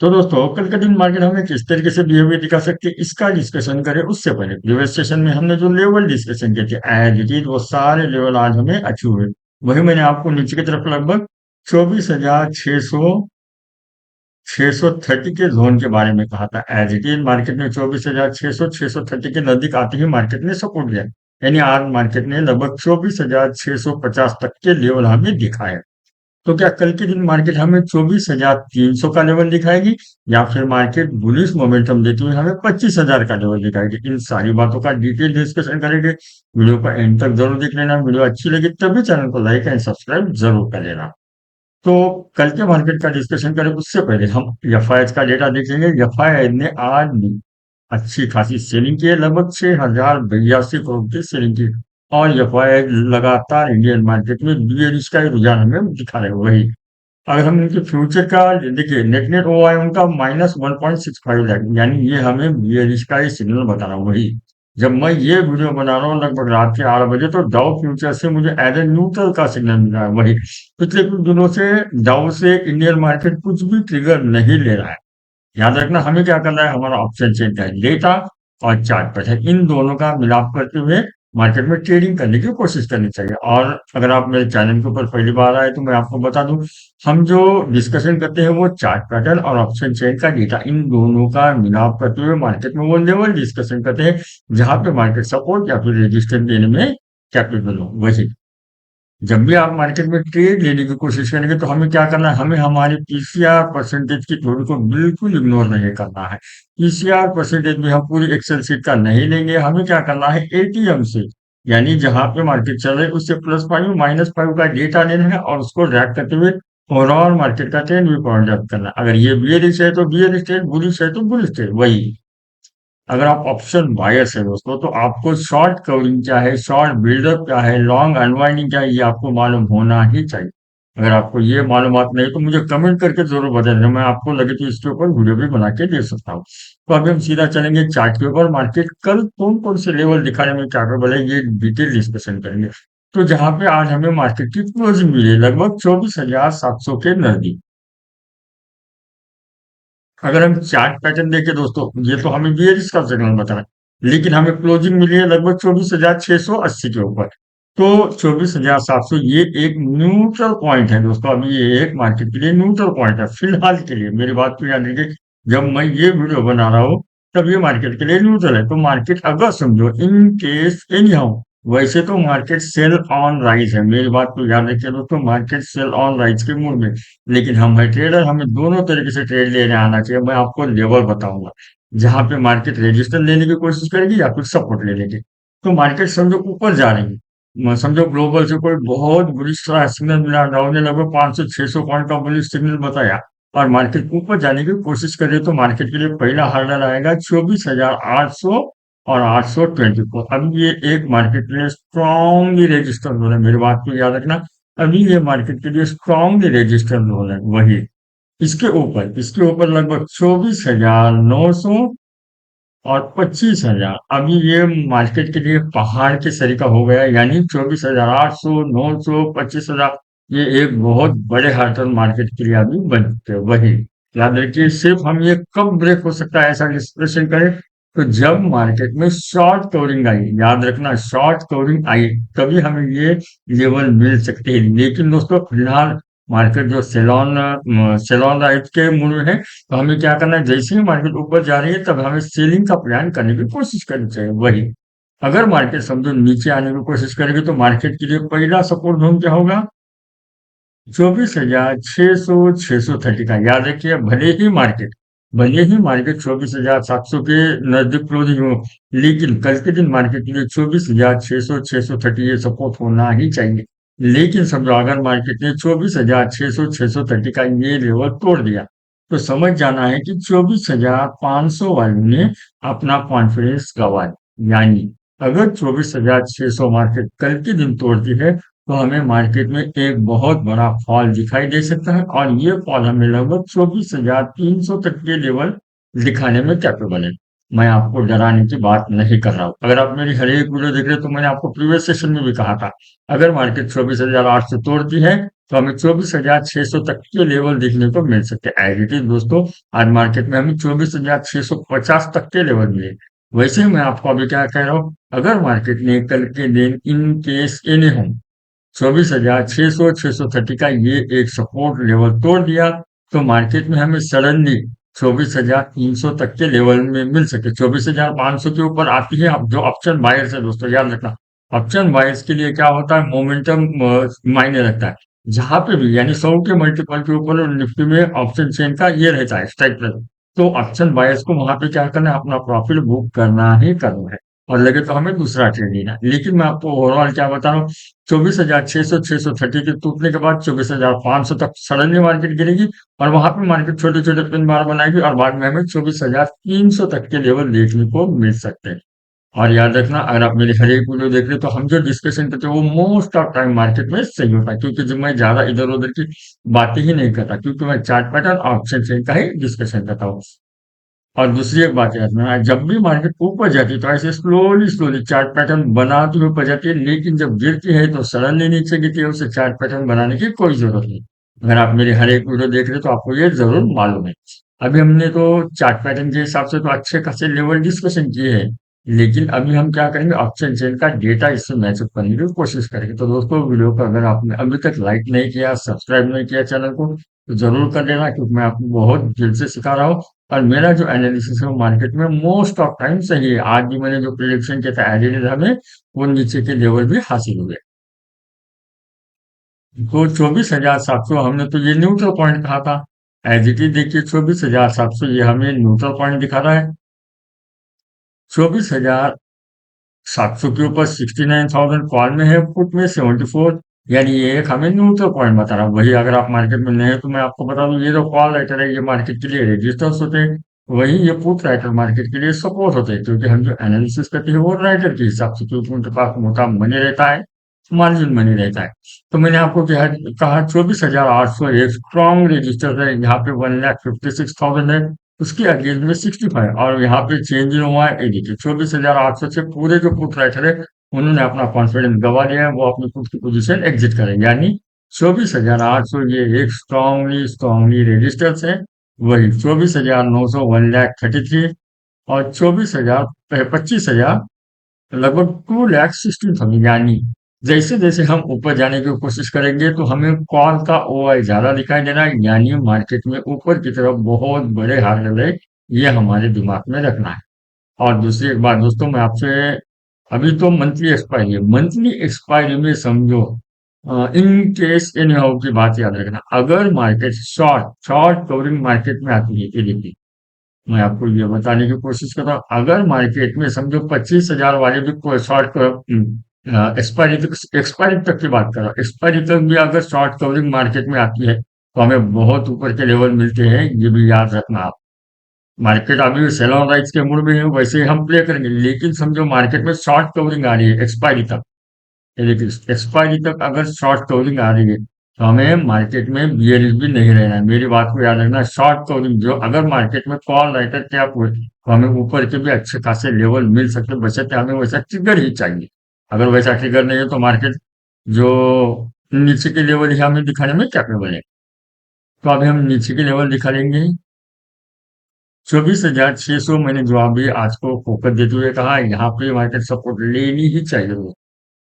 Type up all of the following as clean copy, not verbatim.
तो दोस्तों कल का दिन मार्केट हमें किस तरीके से बिहेवियर दिखा सकती है इसका डिस्कशन करें उससे पहले प्रीवियस सेशन में हमने जो लेवल डिस्कशन किए थे एज इट इज वो सारे लेवल आज हमें अचीव हुए। वही मैंने आपको नीचे की तरफ लगभग 24,630 के जोन के बारे में कहा था। एज इट इज मार्केट में 24,630 के नजदीक आते ही मार्केट ने सपोर्ट दिया, यानी आज मार्केट ने लगभग 24,650 तक के लेवल हमें दिखाए। तो क्या कल के दिन मार्केट हमें 24,300 का लेवल दिखाएगी या फिर मार्केट बुलिश मोमेंटम देते हुए हमें 25,000 का लेवल दिखाएगी? इन सारी बातों का डिटेल डिस्कशन करेंगे। वीडियो को एंड तक जरूर देख लेना। वीडियो अच्छी लगी तभी चैनल को लाइक एंड सब्सक्राइब जरूर कर लेना। तो कल के मार्केट का डिस्कशन करें उससे पहले हम एफआईएच का डेटा देखेंगे। एफआईआई ने आज भी अच्छी खासी सेलिंग की है, लगभग 6,082 करोड़ की सेलिंग की। और एफआईआई लगातार इंडियन मार्केट में बियरिश का ही रुझान हमें दिखा रहे हैं। वही अगर हम इनके फ्यूचर का देखिए, नेट नेट ओआई उनका -1.65 लाख, यानी ये हमें बियरिश का ही सिग्नल बता रहा है। वही जब मैं ये वीडियो बना रहा हूँ लगभग रात के 8 बजे, तो डाउ फ्यूचर से मुझे एज ए न्यूट्रल का सिग्नल मिल रहा है। वही पिछले कुछ दिनों से डाउ से इंडियन मार्केट कुछ भी ट्रिगर नहीं ले रहा है। याद रखना हमें क्या करना है, हमारा ऑप्शन चेन का है, डेटा और चार्ट पर है, इन दोनों का मिलाप करते हुए मार्केट में ट्रेडिंग करने की कोशिश करनी चाहिए। और अगर आप मेरे चैनल के ऊपर पहली बार आए तो मैं आपको बता दूं, हम जो डिस्कशन करते हैं वो चार्ट पैटर्न और ऑप्शन चेन का डेटा, इन दोनों का मिलाप करते हुए मार्केट में वो लेवल डिस्कशन करते हैं जहां पे मार्केट सपोर्ट या फिर रेजिस्टेंस देने में कैपेबल हो। वही जब भी आप मार्केट में ट्रेड लेने की कोशिश करेंगे तो हमें क्या करना है, हमें हमारी पीसीआर परसेंटेज की थ्योरी को बिल्कुल इग्नोर नहीं करना है। पीसीआर परसेंटेज में हम पूरी एक्सेल शीट का नहीं लेंगे, हमें क्या करना है एटीएम से, यानी जहां पे मार्केट चल रही है उससे +5 -5 का डेटा लेना है और उसको ड्रैग करते हुए ओवरऑल मार्केट का ट्रेंड भी पॉइंट आउट करना है। अगर ये बियरिश है तो बियरिश ट्रेड, बुलिश है तो बुलिश ट्रेड। वही अगर आप ऑप्शन बायर्स है दोस्तों तो आपको शॉर्ट कवरिंग क्या है, शॉर्ट बिल्डअप क्या है, लॉन्ग अनवाइंडिंग क्या है, ये आपको मालूम होना ही चाहिए। अगर आपको ये मालूमात नहीं तो मुझे कमेंट करके जरूर बता देना, मैं आपको लगे तो इसके ऊपर वीडियो भी बना के दे सकता हूँ। तो अभी हम सीधा चलेंगे चार्ट के ऊपर। मार्केट कल कौन कौन से लेवल दिखाने में कैपेबल है ये डिटेल डिस्कशन करेंगे। तो जहां पे आज हमें मार्केट की क्लोजिंग मिली है लगभग 24,700 के नजदीक। अगर हम चार्ट पैटर्न देखें दोस्तों, ये तो हमें बियरिश का सिग्नल बता रहा है, लेकिन हमें क्लोजिंग मिली है लगभग 24,680 के ऊपर। तो 24,700 ये एक न्यूट्रल पॉइंट है दोस्तों। अभी ये एक मार्केट के लिए न्यूट्रल पॉइंट है फिलहाल के लिए। मेरी बात को याद रखिए, जब मैं ये वीडियो बना रहा हूँ तब ये मार्केट के लिए न्यूट्रल है। तो मार्केट अगर समझो इन केस एनी हाउ, वैसे तो मार्केट सेल ऑन राइज है। मेरी बात को याद रखिए दोस्तों, मार्केट सेल ऑन राइज के मूड में, लेकिन हम है ट्रेडर, हमें दोनों तरीके से ट्रेड लेने आना चाहिए। मैं आपको लेवल बताऊंगा जहां पे मार्केट रेजिस्टेंस लेने की कोशिश करेगी या फिर सपोर्ट लेने की। तो मार्केट समझो ऊपर जा रही है, समझो ग्लोबल से कोई बहुत बुलिश सिग्नल मिला, डाउ ने लगभग 500 600 पॉइंट का बुलिश सिग्नल बताया और मार्केट ऊपर जाने की कोशिश करे, तो मार्केट के लिए पहला हर्डल आएगा 24,800 और 824। अभी ये एक मार्केट के लिए स्ट्रॉन्गली रेजिस्टेंस जोन है, मेरी बात को याद रखना। अभी ये मार्केट के लिए स्ट्रॉन्गली रेजिस्टेंस जोन है। वही इसके ऊपर लगभग 24,900 और 25,000, अभी ये मार्केट के लिए पहाड़ के सरीका हो गया, यानी 24,800 900 25,000, ये एक बहुत बड़े हार्टन मार्केट के लिए अभी बन चुके हैं। वही याद रखिए, सिर्फ हम ये कब ब्रेक हो सकता है ऐसा डिस्कशन करें तो जब मार्केट में शॉर्ट कवरिंग आई, याद रखना शॉर्ट कवरिंग आई तभी हमें ये लेवल मिल सकते हैं। लेकिन दोस्तों फिलहाल मार्केट जो सेलॉन राइट के मूड में है, तो हमें क्या करना है, जैसे ही मार्केट ऊपर जा रही है तब हमें सेलिंग का प्लान करने की कोशिश करनी चाहिए। वही अगर मार्केट समझो नीचे आने की कोशिश करेगी तो मार्केट के लिए पहला सपोर्ट जोन क्या होगा, 24,600 630 का। याद रखिए, भले ही मार्केट 24,700 के नजदीक क्लोजिंग हो, लेकिन कल के दिन मार्केट के लिए 24,600 630 ये सपोर्ट होना ही चाहिए। लेकिन समझो अगर मार्केट ने 24,600 630 का ये लेवल तोड़ दिया तो समझ जाना है कि 24,500 वाले ने अपना कॉन्फिडेंस गंवा दिया। यानी अगर 24,600 मार्केट कल के दिन तोड़ती है तो हमें मार्केट में एक बहुत बड़ा फॉल दिखाई दे सकता है और ये फॉल हमें लगभग 24,300 तक के लेवल दिखाने में कैपेबल है। मैं आपको डराने की बात नहीं कर रहा हूँ। अगर आप मेरी हर एक वीडियो देख रहे हो तो मैंने आपको प्रीवियस सेशन में भी कहा था, अगर मार्केट 24,800 तोड़ती है तो हमें 24,600 तक के लेवल देखने को मिल सकते हैं। एज इट इज दोस्तों, आज मार्केट में हमें 24,650 तक के लेवल मिले। वैसे ही मैं आपको अभी क्या कह रहा हूँ, अगर मार्केट ने कल के दिन इन केस एनी हो 24,600 630 का ये एक सपोर्ट लेवल तोड़ दिया तो मार्केट में हमें सडनली 24,300 तक के लेवल में मिल सके। 24,500 के ऊपर आती है। अब जो ऑप्शन बायर्स है दोस्तों, याद रखना, ऑप्शन बायर्स के लिए क्या होता है, मोमेंटम मायने रखता है। जहां पे भी यानी 100 के मल्टीपल के ऊपर निफ्टी में ऑप्शन चेन का ये रहता है स्ट्राइक प्राइस, तो ऑप्शन बायर्स को वहां पे क्या करना है, अपना प्रॉफिट बुक करना ही करना है। और लगे तो हमें दूसरा ट्रेड लेना है। लेकिन मैं आपको ओवरऑल क्या बता रहा हूँ, 24,600 630 के टूटने के बाद 24,500 तक सडनली मार्केट गिरेगी और वहां पे मार्केट छोटे छोटे पिन बार बनाएगी और बाद में हमें 24,300 तक के लेवल देखने को मिल सकते हैं। और याद रखना, अगर आप मेरी हर एक वीडियो देख रहे हो तो हम जो डिस्कशन करते हैं वो मोस्ट ऑफ टाइम मार्केट में सही होता है, क्योंकि जब मैं ज्यादा इधर उधर की बातें ही नहीं करता, क्योंकि मैं चार्ट पैटर्न ऑप्शन चेन का ही डिस्कशन करता हूँ। और दूसरी एक बात याद रखना, जब भी मार्केट ऊपर जाती है तो ऐसे स्लोली स्लोली चार्ट पैटर्न बनाती हुई ऊपर जाती है, लेकिन जब गिरती है तो सडनली नीचे गिरती है, उसे चार्ट पैटर्न बनाने की कोई जरूरत नहीं। अगर आप मेरे हर एक वीडियो देख रहे हो तो आपको ये जरूर मालूम है। अभी हमने तो चार्ट पैटर्न के हिसाब से तो अच्छे खासे लेवल डिस्कशन किए हैं, लेकिन अभी हम क्या करेंगे, ऑप्शन चेन का डेटा इससे मैचअप करने की कोशिश करेंगे। तो दोस्तों, वीडियो को अगर आपने अभी तक लाइक नहीं किया, सब्सक्राइब नहीं किया चैनल को, तो जरूर कर देना, क्योंकि मैं आपको बहुत दिल से सिखा रहा हूँ। और मेरा जो एनालिसिस है वो मार्केट में मोस्ट ऑफ टाइम सही है। आज भी मैंने जो प्रिडिक्शन किया था एज इट इज हमें वो नीचे के लेवल भी हासिल हुए। तो 24,700 हमने तो ये न्यूट्रल पॉइंट कहा था। एज इट इज देखिए, 24,700 ये हमें न्यूट्रल पॉइंट दिखा रहा है। 24,700 के ऊपर 69,000 कॉल में है, पुट में 74, यानी ये एक हमें न्यूट्रल पॉइंट बता रहा है। वही अगर आप मार्केट में नए हैं तो मैं आपको बता दूं, ये जो कॉल राइटर है ये मार्केट के लिए रेजिस्टेंस होते हैं, वही ये पुट राइटर मार्केट के लिए सपोर्ट होते हैं, क्योंकि हम जो एनालिसिस करते हैं वो राइटर के हिसाब से, क्योंकि उनके पास मोटा मनी रहता है, मार्जिन मनी रहता है। तो मैंने आपको कहा 24,800 एक स्ट्रॉन्ग रजिस्टर है, यहाँ पे 1,56,000 है, उसके अगेंस्ट में 65, और यहाँ पे चेंज हुआ है। ये देखिए 24,800 से पूरे जो पुट राइटर है उन्होंने अपना कॉन्फिडेंस गवा लिया है, वो अपनी पुट की पोजीशन एग्जिट करेंगे। यानी 24,800 ये एक स्ट्रॉन्गली स्ट्रॉन्गली रजिस्टर्स है। वही 24,900 1,33, और 24,000 25,000 लगभग 2,16,000। यानी जैसे जैसे हम ऊपर जाने की कोशिश करेंगे तो हमें कॉल का ओआई ज्यादा दिखाई दे रहा है, यानी मार्केट में ऊपर की तरफ बहुत बड़े हार्डल है, ये हमारे दिमाग में रखना है। और दूसरी एक बात दोस्तों, मैं आपसे, अभी तो मंथली एक्सपायरी है, मंथली एक्सपायरी में समझो, इन केस इन हाउ की बात याद रखना, अगर market short short covering market में आती है, ये देखिए मैं आपको ये बताने की कोशिश कर रहा हूँ, अगर मार्केट में समझो 25,000 वाले भी कोई शॉर्ट एक्सपायरी तक की बात कर रहा हूँ, एक्सपायरी तक भी अगर शॉर्ट कवरिंग मार्केट में आती है तो हमें बहुत ऊपर के लेवल मिलते हैं, ये भी याद रखना आप। मार्केट अभी सेल ऑन राइट्स के मूड में है, वैसे ही हम प्ले करेंगे, लेकिन समझो मार्केट में शॉर्ट कवरिंग आ रही है एक्सपायरी तक, ये देखिए एक्सपायरी तक अगर शॉर्ट कवरिंग आ रही है तो हमें मार्केट में बियरिश भी नहीं रहना है। मेरी बात को याद रखना, शॉर्ट कवरिंग जो अगर मार्केट में कॉल राइटर कैप हुए तो हमें ऊपर के भी अच्छे खासे लेवल मिल सकते हैं, बशर्ते हमें वैसा ट्रिगर ही चाहिए। अगर वैसा ट्रिगर नहीं है तो मार्केट जो नीचे के लेवल ही हमें दिखाने में कैपेबल है। तो अभी हम नीचे के लेवल दिखा लेंगे। 24,600 मैंने जो अभी आज को फोकस देते हुए कहा, यहाँ पे मार्केट सपोर्ट लेनी ही चाहिए।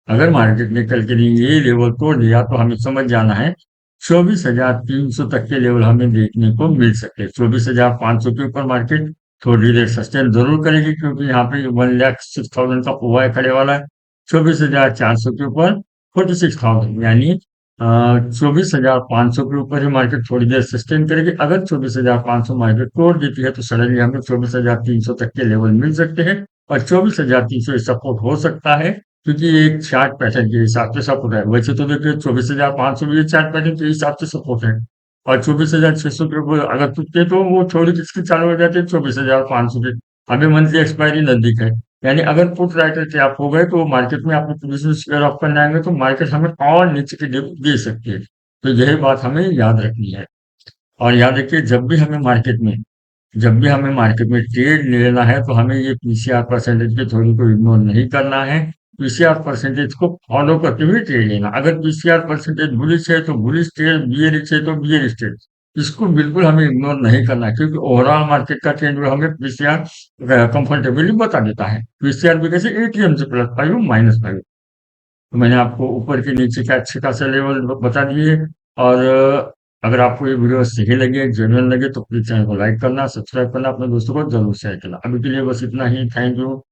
अगर मार्केट ने कल के लिए ये लेवल तोड़ दिया तो हमें समझ जाना है 24,300 तक के लेवल हमें देखने को मिल सकते हैं। 24,500 के ऊपर मार्केट थोड़ी देर सस्टेन जरूर करेगी, क्योंकि यहाँ पे 1,06,000 का ओआई खड़े वाला है। 24,400 के ऊपर 46,000, यानी 24,500 के ऊपर ही मार्केट थोड़ी देर सस्टेन करेगी। अगर 24,500 मार्केट तोड़ देती है तो सडनली हमें 24,300 तक के लेवल मिल सकते हैं, और 24,300 सपोर्ट हो सकता है, क्योंकि ये एक चार्ट पैटर्न के हिसाब से सपोर्ट है। वैसे तो देखिए 24,500 भी चार्ट पैटर्न के हिसाब से सपोर्ट है, और 24,600 के ऊपर अगर टूटते तो वो थोड़ी किसकी चालू हो जाती है 24,500 की। अभी मंथली एक्सपायरी नजदीक है, यानी अगर पुट राइटर के आप हो गए तो मार्केट में आपको पोजिशन स्क्वायर ऑफ करने आएंगे तो मार्केट हमें और नीचे की डिप दे सकती है। तो यही बात हमें याद रखनी है। और याद रखिए, जब भी हमें मार्केट में जब भी हमें मार्केट में ट्रेड लेना है तो हमें ये पीसीआर परसेंटेज के थ्योरी को इग्नोर नहीं करना है। पीसीआर परसेंटेज को फॉलो करते हुए ट्रेड लेना। अगर पीसीआर परसेंटेज बुलिश है तो बुलिश ट्रेड, बियरिश है तो बियरिश ट्रेड। इसको बिल्कुल हमें इग्नोर नहीं करना है, क्योंकि ओवरऑल मार्केट का ट्रेंड हमें पीसीआर कंफर्टेबली बता देता है। पीसीआर भी कैसे, एटीएम से +5 -5। तो मैंने आपको ऊपर के नीचे का अच्छे खासा लेवल बता दिए। और अगर आपको ये वीडियो सही लगे, जेन्युइन लगे, तो प्लीज चैनल को लाइक करना, सब्सक्राइब करना, अपने दोस्तों को जरूर शेयर करना। अभी के लिए बस इतना ही। Thank you.